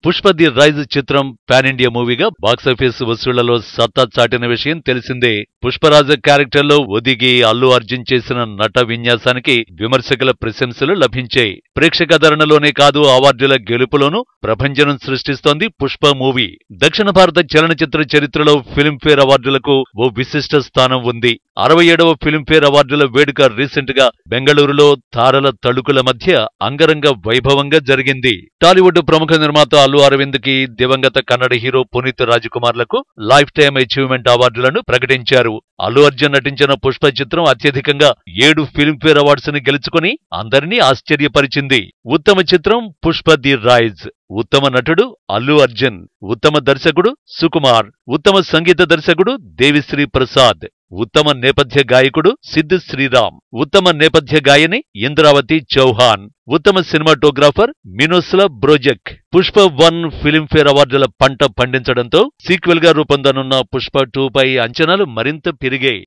Pushpa the rise చిత్రం pan India మూవీగా box office వసూళ్లలో సత్తా చాటిన విషయం తెలిసిందే. పుష్పరాజ క్యారెక్టర్లో ఒదిగి అల్లు అర్జున్ చేసిన నట విన్యాసానికి విమర్శకుల ప్రశంసలు లభించాయి. ప్రేక్షకాదరణలోనే కాదు, అవార్డుల గెలుపులోనూ ప్రభంజనం సృష్టిస్తోంది పుష్ప మూవీ. దక్షిణ భారత చలనచిత్ర చరిత్రలో ఫిల్మ్ఫేర్ అవార్డులకు ఓ విశిష్ట స్థానం ఉంది. 67వ ఫిల్మ్ఫేర్ అవార్డుల వేడుక రీసెంట్ గా బెంగళూరులో తారల తళుకుల మధ్య అంగరంగ వైభవంగా జరిగింది. టాలీవుడ్ ప్రముఖ నిర్మాత అల్లు అరవింద్ కి, దివంగత కన్నడ హీరో పునీత్ రాజ్కుమార్లకు లైఫ్ టైమ్ అచీవ్మెంట్ అవార్డులను ప్రకటించారు. అల్లు అర్జున్ నటించిన పుష్ప చిత్రం అత్యధికంగా 7 ఫిల్మ్ఫేర్ అవార్డ్స్ ని గెలుచుకుని అందరినీ ఆశ్చర్యపరిచింది. ఉత్తమ చిత్రం పుష్ప ది రైజ్, ఉత్తమ నటుడు అల్లు అర్జున్, ఉత్తమ దర్శకుడు సుకుమార్, ఉత్తమ సంగీత దర్శకుడు దేవిశ్రీ ప్రసాద్, ఉత్తమ నేపథ్య గాయకుడు సిద్ శ్రీరామ్, ఉత్తమ నేపథ్య గాయని ఇంద్రావతి చౌహాన్, ఉత్తమ సినిమాటోగ్రాఫర్ మినోస్లా బ్రోజెక్. పుష్ప 1 ఫిల్మ్ఫేర్ అవార్డుల పంట పండించడంతో సీక్వెల్ గా రూపొందనున్న పుష్ప 2 పై అంచనాలు మరింత పెరిగాయి.